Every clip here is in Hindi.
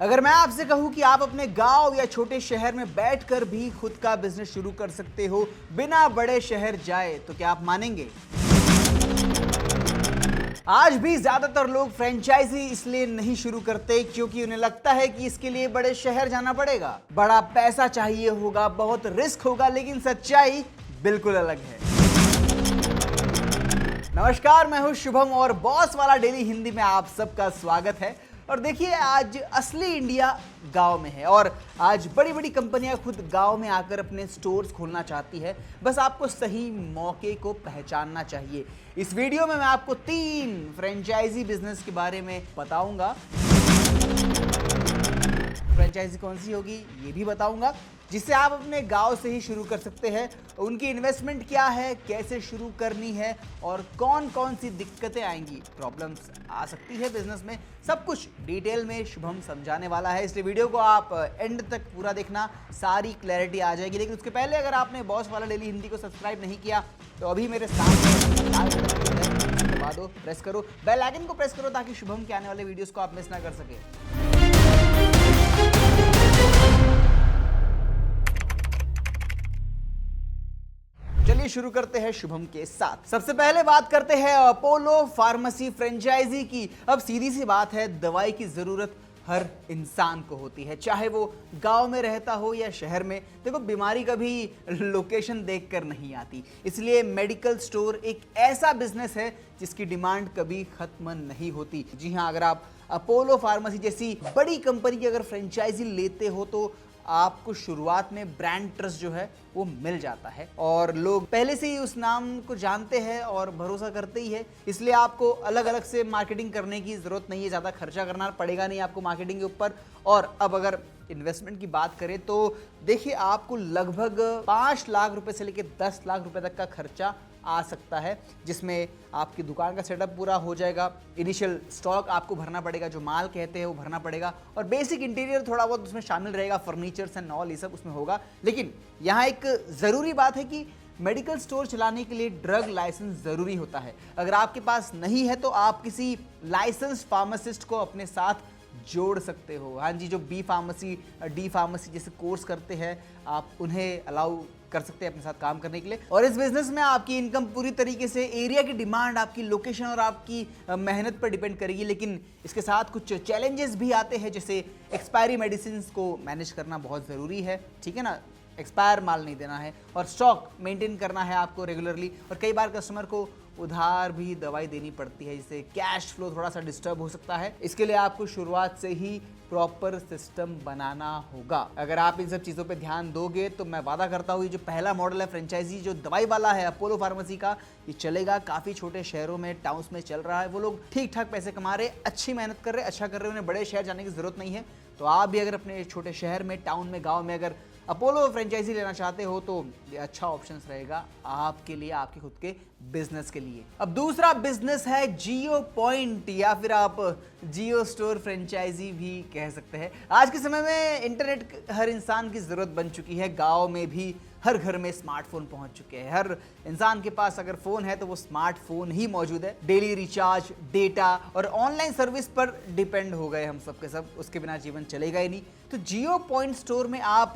अगर मैं आपसे कहूं कि आप अपने गांव या छोटे शहर में बैठकर भी खुद का बिजनेस शुरू कर सकते हो बिना बड़े शहर जाए, तो क्या आप मानेंगे? आज भी ज्यादातर लोग फ्रेंचाइजी इसलिए नहीं शुरू करते क्योंकि उन्हें लगता है कि इसके लिए बड़े शहर जाना पड़ेगा, बड़ा पैसा चाहिए होगा, बहुत रिस्क होगा। लेकिन सच्चाई बिल्कुल अलग है। नमस्कार, मैं हूं शुभम और बॉस वाला डेली हिंदी में आप सबका स्वागत है। और देखिए, आज असली इंडिया गांव में है और आज बड़ी बड़ी कंपनियां खुद गांव में आकर अपने स्टोर्स खोलना चाहती है। बस आपको सही मौके को पहचानना चाहिए। इस वीडियो में मैं आपको 3 फ्रेंचाइजी बिजनेस के बारे में बताऊंगा। फ्रेंचाइजी कौन सी होगी ये भी बताऊंगा, जिससे आप अपने गांव से ही शुरू कर सकते हैं। उनकी इन्वेस्टमेंट क्या है, कैसे शुरू करनी है और कौन कौन सी दिक्कतें आएंगी, प्रॉब्लम्स आ सकती है बिजनेस में, सब कुछ डिटेल में शुभम समझाने वाला है। इसलिए वीडियो को आप एंड तक पूरा देखना, सारी क्लैरिटी आ जाएगी। लेकिन उसके पहले अगर आपने बॉस वाला डेली हिंदी को सब्सक्राइब नहीं किया तो अभी मेरे साथ दबा दो, प्रेस करो, बेल आइकन को प्रेस करो ताकि शुभम के आने वाले वीडियोस को आप मिस ना कर सके। चलिए शुरू करते हैं शुभम के साथ। सबसे पहले बात करते हैं अपोलो फार्मेसी फ्रेंचाइजी की। अब सीधी सी बात है, दवाई की जरूरत हर इंसान को होती है, चाहे वो गांव में रहता हो या शहर में। देखो, बीमारी कभी लोकेशन देखकर नहीं आती, इसलिए मेडिकल स्टोर एक ऐसा बिजनेस है जिसकी डिमांड कभी खत्म नहीं होती। जी हाँ, अगर आप अपोलो फार्मेसी जैसी बड़ी कंपनी की अगर फ्रेंचाइजी लेते हो तो आपको शुरुआत में ब्रांड ट्रस्ट जो है वो मिल जाता है और लोग पहले से ही उस नाम को जानते हैं और भरोसा करते ही है। इसलिए आपको अलग अलग से मार्केटिंग करने की जरूरत नहीं है, ज़्यादा खर्चा करना पड़ेगा नहीं आपको मार्केटिंग के ऊपर। और अब अगर इन्वेस्टमेंट की बात करें तो देखिए, आपको लगभग 5 लाख रुपए से लेकर 10 लाख रुपए तक का खर्चा आ सकता है, जिसमें आपकी दुकान का सेटअप पूरा हो जाएगा। इनिशियल स्टॉक आपको भरना पड़ेगा, जो माल कहते हैं वो भरना पड़ेगा, और बेसिक इंटीरियर थोड़ा बहुत उसमें शामिल रहेगा, फर्नीचर्स एंड ऑल ये सब उसमें होगा। लेकिन यहाँ एक ज़रूरी बात है कि मेडिकल स्टोर चलाने के लिए ड्रग लाइसेंस ज़रूरी होता है। अगर आपके पास नहीं है तो आप किसी लाइसेंस फार्मासिस्ट को अपने साथ जोड़ सकते हो। हाँ जी, जो बी फार्मेसी, डी फार्मेसी जैसे कोर्स करते हैं, आप उन्हें अलाउ कर सकते हैं अपने साथ काम करने के लिए। और इस बिजनेस में आपकी इनकम पूरी तरीके से एरिया की डिमांड, आपकी लोकेशन और आपकी मेहनत पर डिपेंड करेगी। लेकिन इसके साथ कुछ चैलेंजेस भी आते हैं, जैसे एक्सपायरी मेडिसिन को मैनेज करना बहुत ज़रूरी है, ठीक है ना, एक्सपायर माल नहीं देना है, और स्टॉक मेंटेन करना है आपको रेगुलरली। और कई बार कस्टमर को उधार भी दवाई देनी पड़ती है, जिससे कैश फ्लो थोड़ा सा डिस्टर्ब हो सकता है। इसके लिए आपको शुरुआत से ही प्रॉपर सिस्टम बनाना होगा। अगर आप इन सब चीज़ों पे ध्यान दोगे तो मैं वादा करता हूँ ये जो पहला मॉडल है फ्रेंचाइजी जो दवाई वाला है अपोलो फार्मेसी का, ये चलेगा। काफ़ी छोटे शहरों में, टाउन्स में चल रहा है। वो लोग ठीक ठाक पैसे कमा रहे, अच्छी मेहनत कर रहे, अच्छा कर रहे, उन्हें बड़े शहर जाने की ज़रूरत नहीं है। तो आप भी अगर अपने छोटे शहर में, टाउन में, गाँव में अगर अपोलो फ्रेंचाइजी लेना चाहते हो तो ये अच्छा ऑप्शन रहेगा आपके लिए, आपके खुद के बिजनेस के लिए। अब दूसरा बिजनेस है जियो पॉइंट, या फिर आप जियो स्टोर फ्रेंचाइजी भी कह सकते हैं। आज के समय में इंटरनेट हर इंसान की जरूरत बन चुकी है। गांव में भी हर घर में स्मार्टफोन पहुंच चुके हैं। हर इंसान के पास अगर फोन है तो वो स्मार्टफोन ही मौजूद है। डेली रिचार्ज, डेटा और ऑनलाइन सर्विस पर डिपेंड हो गए हम सब के सब, उसके बिना जीवन चलेगा ही नहीं। तो जियो पॉइंट स्टोर में आप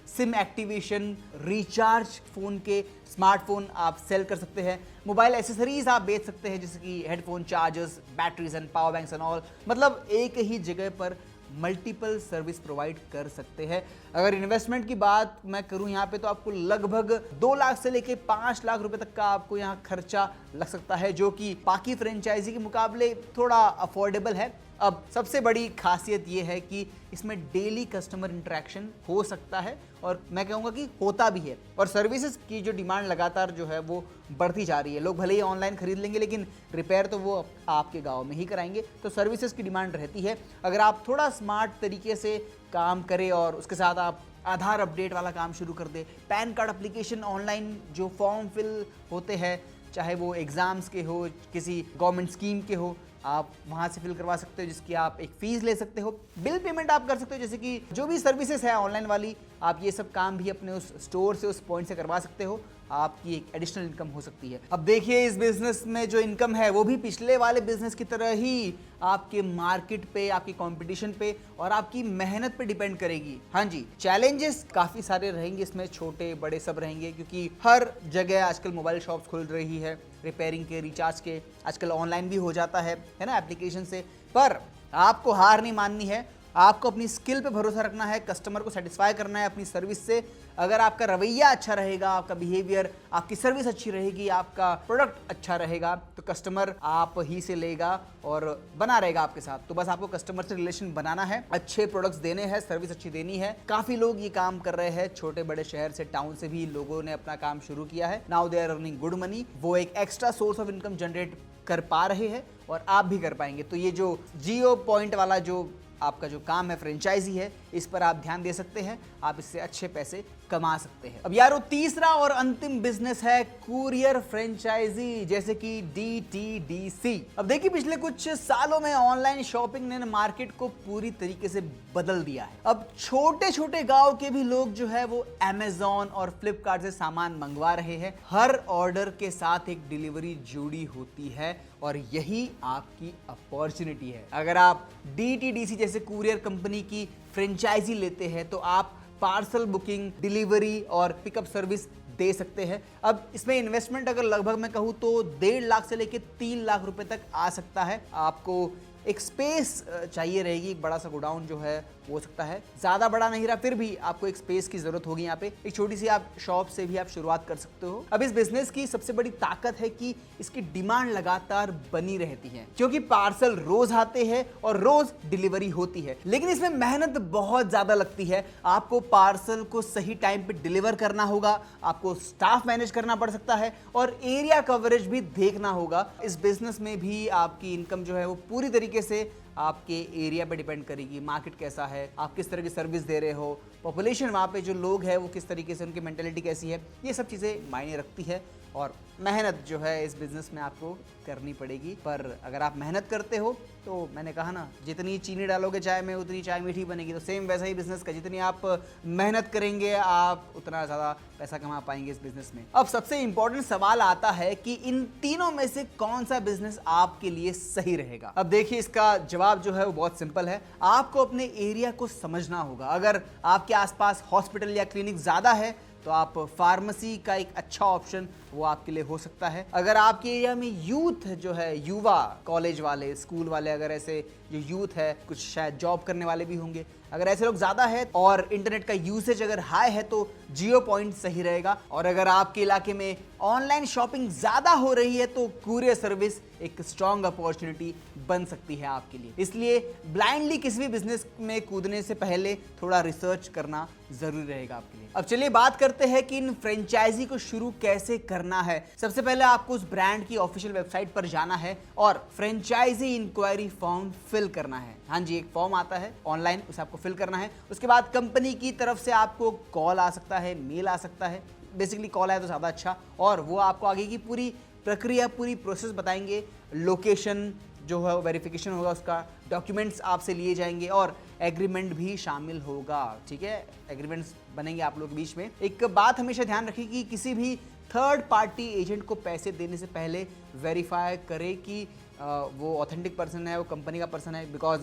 सिम एक्टिवेशन, रिचार्ज, फोन के स्मार्टफोन आप सेल कर सकते हैं। मोबाइल एसेसरीज आप बेच सकते हैं, जैसे कि headphone, chargers, batteries and power banks and all. मतलब एक ही जगह पर मल्टीपल सर्विस प्रोवाइड कर सकते हैं। अगर इन्वेस्टमेंट की बात मैं करूं यहाँ पे, तो आपको लगभग 2 लाख से लेके 5 लाख रुपए तक का आपको यहाँ खर्चा लग सकता है, जो कि बाकी फ्रेंचाइजी के मुकाबले थोड़ा अफोर्डेबल है। अब सबसे बड़ी खासियत ये है कि इसमें डेली कस्टमर इंटरेक्शन हो सकता है, और मैं कहूँगा कि होता भी है। और सर्विसेज की जो डिमांड लगातार जो है वो बढ़ती जा रही है। लोग भले ही ऑनलाइन खरीद लेंगे, लेकिन रिपेयर तो वो आपके गांव में ही कराएंगे। तो सर्विसेज की डिमांड रहती है। अगर आप थोड़ा स्मार्ट तरीके से काम करें और उसके साथ आप आधार अपडेट वाला काम शुरू कर दे, पैन कार्ड एप्लीकेशन, ऑनलाइन जो फॉर्म फिल होते हैं, चाहे वो एग्ज़ाम्स के हो, किसी गवर्नमेंट स्कीम के हो, आप वहां से फिल करवा सकते हो, जिसकी आप एक फीस ले सकते हो। बिल पेमेंट आप कर सकते हो, जैसे कि जो भी सर्विसेज है ऑनलाइन वाली, आप ये सब काम भी अपने उस स्टोर से, उस पॉइंट से करवा सकते हो। आपकी एक एडिशनल इनकम हो सकती है। अब देखिए, इस बिजनेस में जो इनकम है वो भी पिछले वाले बिजनेस की तरह ही आपके मार्केट पे, आपकी कंपटीशन पे और आपकी मेहनत पे डिपेंड करेगी। हाँ जी, चैलेंजेस काफी सारे रहेंगे इसमें, छोटे बड़े सब रहेंगे, क्योंकि हर जगह आजकल मोबाइल शॉप्स खुल रही है, रिपेयरिंग के, रिचार्ज के, आजकल ऑनलाइन भी हो जाता है ना, एप्लीकेशन से। पर आपको हार नहीं माननी है, आपको अपनी स्किल पे भरोसा रखना है, कस्टमर को सेटिस्फाई करना है अपनी सर्विस से। अगर आपका रवैया अच्छा रहेगा, आपका बिहेवियर, आपकी सर्विस अच्छी रहेगी, आपका प्रोडक्ट अच्छा रहेगा, तो कस्टमर आप ही से लेगा और बना रहेगा आपके साथ। तो बस आपको कस्टमर से रिलेशन बनाना है, अच्छे प्रोडक्ट्स देने हैं, सर्विस अच्छी देनी है। काफी लोग ये काम कर रहे हैं, छोटे बड़े शहर से, टाउन से भी लोगों ने अपना काम शुरू किया है। Now they are earning good money. वो एक extra source of income generate कर पा रहे हैं और आप भी कर पाएंगे। तो ये जो जियो पॉइंट वाला जो आपका जो काम है, फ्रेंचाइजी है, इस पर आप ध्यान दे सकते हैं, आप इससे अच्छे पैसे कमा सकते हैं। अब यारो, तीसरा और अंतिम बिजनेस है कुरियर फ्रेंचाइजी, जैसे कि DTDC। अब देखिए, पिछले कुछ सालों में ऑनलाइन शॉपिंग ने मार्केट को पूरी तरीके से बदल दिया है। अब छोटे छोटे गांव के भी लोग जो है वो Amazon और फ्लिपकार्ट से सामान मंगवा रहे हैं। हर ऑर्डर के साथ एक डिलीवरी जुड़ी होती है और यही आपकी अपॉर्चुनिटी है। अगर आप DTDC जैसे कुरियर कंपनी की फ्रेंचाइजी लेते हैं तो आप पार्सल बुकिंग, डिलीवरी और पिकअप सर्विस दे सकते हैं। अब इसमें इन्वेस्टमेंट अगर लगभग मैं कहूँ तो 1.5 लाख से लेकर 3 लाख रुपए तक आ सकता है। आपको एक स्पेस चाहिए रहेगी, एक बड़ा सा गोडाउन जो है हो सकता है, ज़्यादा बड़ा नहीं रहा, फिर भी आपको एक स्पेस की जरूरत होगी। यहाँ पे एक छोटी सी आप शॉप से भी आप शुरुआत कर सकते हो। अब इस बिजनेस की सबसे बड़ी ताकत है कि इसकी डिमांड लगातार बनी रहती है, क्योंकि पार्सल रोज आते हैं और रोज डिलीवरी होती है। लेकिन इसमें मेहनत बहुत ज्यादा लगती है। आपको पार्सल को सही टाइम पे डिलीवर करना होगा, आपको स्टाफ मैनेज करना पड़ सकता है और एरिया कवरेज भी देखना होगा। इस बिजनेस में भी आपकी इनकम जो है वो पूरी तरीके से आपके एरिया पे डिपेंड करेगी। मार्केट कैसा है, आप किस तरह की सर्विस दे रहे हो, पॉपुलेशन वहाँ पे जो लोग हैं वो किस तरीके से, उनकी मेंटेलिटी कैसी है, ये सब चीज़ें मायने रखती है। और मेहनत जो है इस बिज़नेस में आपको करनी पड़ेगी। पर अगर आप मेहनत करते हो तो मैंने कहा ना, जितनी चीनी डालोगे चाय में उतनी चाय मीठी बनेगी। तो सेम वैसा ही बिजनेस का, जितनी आप मेहनत करेंगे आप उतना ज़्यादा पैसा कमा पाएंगे इस बिजनेस में। अब सबसे इंपॉर्टेंट सवाल आता है कि इन तीनों में से कौन सा बिजनेस आपके लिए सही रहेगा। अब देखिए, इसका जवाब जो है वो बहुत सिंपल है। आपको अपने एरिया को समझना होगा। अगर आपके आसपास हॉस्पिटल या क्लिनिक ज़्यादा है तो आप फार्मेसी का एक अच्छा ऑप्शन वो आपके लिए हो सकता है। अगर आपके एरिया में यूथ जो है, युवा, कॉलेज वाले, स्कूल वाले, अगर ऐसे जो यूथ है, कुछ शायद जॉब करने वाले भी होंगे, अगर ऐसे लोग ज़्यादा है और इंटरनेट का यूसेज अगर हाई है तो जियो पॉइंट सही रहेगा। और अगर आपके इलाके में ऑनलाइन शॉपिंग ज़्यादा हो रही है तो कुरियर सर्विस एक स्ट्रॉन्ग अपॉर्चुनिटी बन सकती है आपके लिए। इसलिए ब्लाइंडली किसी भी बिजनेस में कूदने से पहले थोड़ा रिसर्च करना जरूरी रहेगा आपके लिए। अब चलिए बात करते हैं कि इन फ्रेंचाइजी को शुरू कैसे करना है। सबसे पहले आपको उस ब्रांड की ऑफिशियल वेबसाइट पर जाना है और फ्रेंचाइजी इंक्वायरी फॉर्म फिल करना है। हाँ जी, एक फॉर्म आता है ऑनलाइन, उसे आपको फिल करना है। उसके बाद कंपनी की तरफ से आपको कॉल आ सकता है, मेल आ सकता है। बेसिकली कॉल आए तो ज़्यादा अच्छा, और वो आपको आगे की पूरी प्रक्रिया, पूरी प्रोसेस बताएंगे। लोकेशन जो है वेरिफिकेशन होगा, उसका डॉक्यूमेंट्स आपसे लिए जाएंगे और एग्रीमेंट भी शामिल होगा। ठीक है, एग्रीमेंट्स बनेंगे आप लोग के बीच में। एक बात हमेशा ध्यान रखिए कि किसी भी थर्ड पार्टी एजेंट को पैसे देने से पहले वेरीफाई करें कि वो ऑथेंटिक पर्सन है, वो कंपनी का पर्सन है। बिकॉज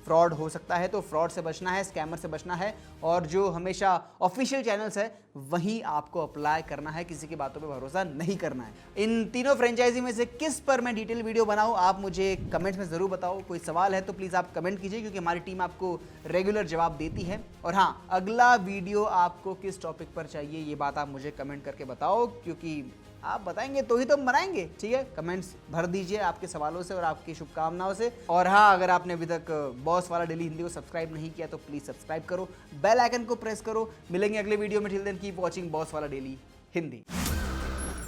फ्रॉड हो सकता है, तो फ्रॉड से बचना है, स्कैमर से बचना है। और जो हमेशा ऑफिशियल चैनल्स है वहीं आपको अप्लाई करना है, किसी की बातों पे भरोसा नहीं करना है। इन तीनों फ्रेंचाइजी में से किस पर मैं डिटेल वीडियो बनाऊं, आप मुझे कमेंट्स में ज़रूर बताओ। कोई सवाल है तो प्लीज़ आप कमेंट कीजिए, क्योंकि हमारी टीम आपको रेगुलर जवाब देती है। और हाँ, अगला वीडियो आपको किस टॉपिक पर चाहिए ये बात आप मुझे कमेंट करके बताओ, क्योंकि आप बताएंगे तो ही तो हम बनाएंगे। ठीक है, कमेंट्स भर दीजिए आपके सवालों से और आपकी शुभकामनाओं से। और हाँ, अगर आपने अभी तक बॉस वाला डेली हिंदी को सब्सक्राइब नहीं किया तो प्लीज सब्सक्राइब करो, बेल आइकन को प्रेस करो। मिलेंगे अगले वीडियो में। Till then keep watching boss वाला डेली हिंदी।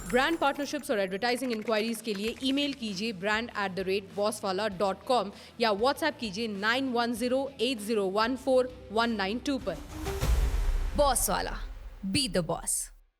ब्रांड पार्टनरशिप्स और एडवर्टाइजिंग इंक्वायरीज के लिए ईमेल कीजिए brand@bosswala.com या व्हाट्सएप कीजिए 9108014192 पर। बॉस वाला, बी द बॉस।